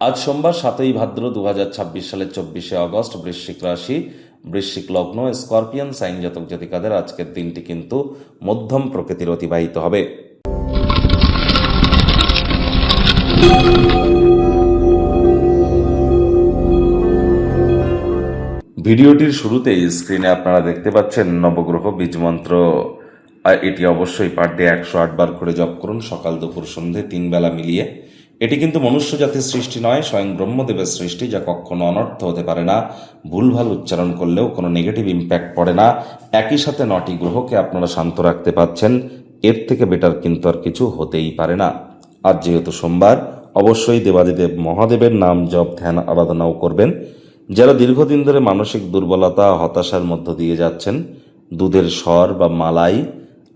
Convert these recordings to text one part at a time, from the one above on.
আজ সোমবার 7ই ভাদ্র 2026 সালের 24শে অগস্ট, বৃশ্চিক রাশি, বৃশ্চিক লগ্ন, স্করপিয়ান সাইন জাতক জাতিকাদের আজকের দিনটি কিন্তু মধ্যম প্রকৃতির অতিবাহিত হবে। ভিডিওটির শুরুতেই স্ক্রিনে আপনারা দেখতে পাচ্ছেন নবগ্রহ বীজমন্ত্র। এটি অবশ্যই পার ডে 108 বার করে জপ করুন, সকাল দুপুর সন্ধে 3 বেলা মিলিয়ে। এটি কিন্তু মনুষ্য জাতির সৃষ্টি নয়, স্বয়ং ব্রহ্মদেবের সৃষ্টি, যা কখনো অনর্থ হতে পারে না। ভুলভাল উচ্চারণ করলেও কোনো নেগেটিভ ইম্প্যাক্ট পড়ে না। একই সাথে 9টি গ্রহকে আপনারা শান্ত রাখতে পাচ্ছেন, এর থেকে বেটার কিন্তু আর কিছু হতেই পারে না। আজ যেহেতু সোমবার, অবশ্যই দেবাদিদেব মহাদেবের নাম জপ ধ্যান আরাধনাও করবেন। যারা দীর্ঘদিন ধরে মানসিক দুর্বলতা হতাশার মধ্য দিয়ে যাচ্ছেন, দুধের স্বর বা মালাই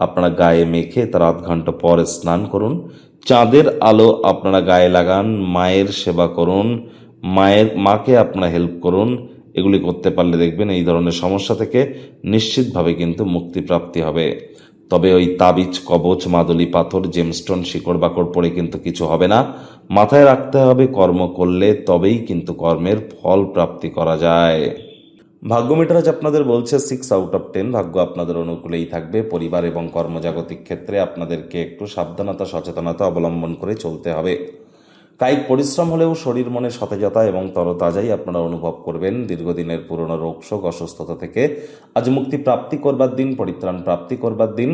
আপনারা গায়ে মেখে তার 8 ঘন্টা পর স্নান করুন। চাঁদের আলো আপনারা গায়ে লাগান, মায়ের সেবা করুন, মাকে আপনারা হেল্প করুন। এগুলি করতে পারলে দেখবেন এই ধরনের সমস্যা থেকে নিশ্চিতভাবে কিন্তু মুক্তিপ্রাপ্তি হবে। তবে ওই তাবিজ, কবচ, মাদুলি, পাথর, জেমস্টোন, শিকড় বাকড় পড়ে কিন্তু কিছু হবে না। মাথায় রাখতে হবে, কর্ম করলে তবেই কিন্তু কর্মের ফল প্রাপ্তি করা যায়। ভাগ্য মিটার আজ আপনাদের বলছে 6 আউট অফ 10। ভাগ্য আপনাদের অনুকূলেই থাকবে। পরিবার এবং কর্মজাগতিক ক্ষেত্রে আপনাদেরকে একটু সাবধানতা সচেতনতা অবলম্বন করে চলতে হবে। কায়িক পরিশ্রম হলেও শরীর মনে সতেজতা এবং তরতাজাই আপনারা অনুভব করবেন। দীর্ঘদিনের পুরনো রোগশোক অসুস্থতা থেকে আজ মুক্তি প্রাপ্তি করবার দিন, পরিত্রাণ প্রাপ্তি করবার দিন।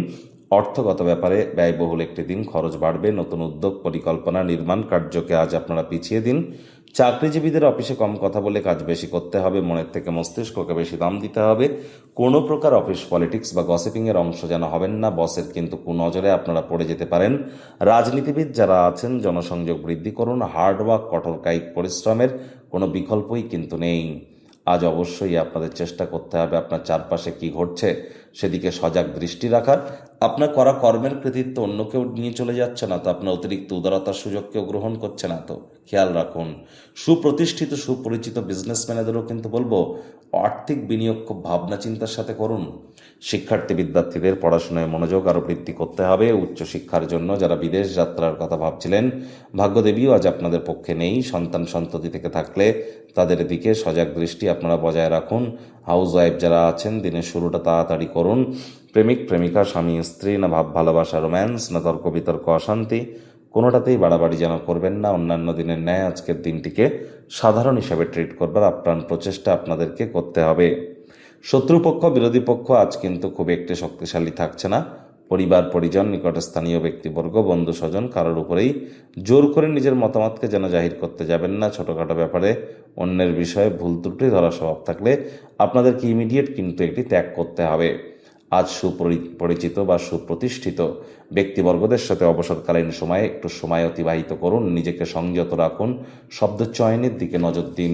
অর্থগত ব্যাপারে ব্যয়বহুল একটি দিন, খরচ বাড়বে। নতুন উদ্যোগ, পরিকল্পনা, নির্মাণ কার্যকে আজ আপনারা পিছিয়ে দিন। চাকরিজীবীদের অফিসে কম কথা বলে কাজ বেশি করতে হবে, মনের থেকে মস্তিষ্ককে বেশি দাম দিতে হবে। কোনো প্রকার অফিস পলিটিক্স বা গসিপিংয়ের অংশ যেন হবেন না, বসের কিন্তু কুনজরে আপনারা পড়ে যেতে পারেন। রাজনীতিবিদ যারা আছেন, জনসংযোগ বৃদ্ধি করুন। হার্ডওয়ার্ক, কঠোর কায়িক পরিশ্রমের কোনো বিকল্পই কিন্তু নেই। আজ অবশ্যই আপনাদের চেষ্টা করতে হবে আপনার চারপাশে কি ঘটছে সেদিকে সজাগ দৃষ্টি রাখার। আপনার করা কর্মের কৃতিত্ব অন্য কেউ নিয়ে চলে যাচ্ছে না তো? আপনার অতিরিক্ত উদারতার সুযোগ কেউ গ্রহণ করছে না তো? খেয়াল রাখুন। সুপ্রতিষ্ঠিত সুপরিচিত বিজনেসম্যানেদেরও কিন্তু বলবো, আর্থিক বিনিয়োগ খুব ভাবনা চিন্তার সাথে করুন। শিক্ষার্থী বিদ্যার্থীদের পড়াশোনায় মনোযোগ আরও বৃদ্ধি করতে হবে। উচ্চশিক্ষার জন্য যারা বিদেশ যাত্রার কথা ভাবছিলেন, ভাগ্যদেবীও আজ আপনাদের পক্ষে নেই। সন্তান সন্ততি থেকে থাকলে তাদের দিকে সজাগ দৃষ্টি আপনারা বজায় রাখুন। হাউস ওয়াইফ যারা আছেন, দিনের শুরুটা তাড়াতাড়ি করুন। প্রেমিক প্রেমিকা, স্বামী স্ত্রী, না ভাব ভালোবাসা রোম্যান্স, না তর্ক বিতর্ক অশান্তি, কোনোটাতেই বাড়াবাড়ি যেন করবেন না। অন্যান্য দিনের ন্যায় আজকের দিনটিকে সাধারণ হিসাবে ট্রিট করবার আপ্রাণ প্রচেষ্টা আপনাদেরকে করতে হবে। শত্রুপক্ষ, বিরোধী পক্ষ আজ কিন্তু খুব একটি শক্তিশালী থাকছে না। পরিবার পরিজন, নিকটস্থানীয় ব্যক্তিবর্গ, বন্ধু স্বজন, কারোর উপরেই জোর করে নিজের মতামতকে যেন জাহির করতে যাবেন না। ছোটোখাটো ব্যাপারে অন্যের বিষয়ে ভুল ত্রুটি ধরা স্বভাব থাকলে আপনাদেরকে ইমিডিয়েট কিন্তু একটি ত্যাগ করতে হবে। আজ সুপরিচিত বা সুপ্রতিষ্ঠিত ব্যক্তিবর্গদের সাথে অবসরকালীন সময়ে একটু সময় অতিবাহিত করুন। নিজেকে সংযত রাখুন, শব্দ চয়নের দিকে নজর দিন।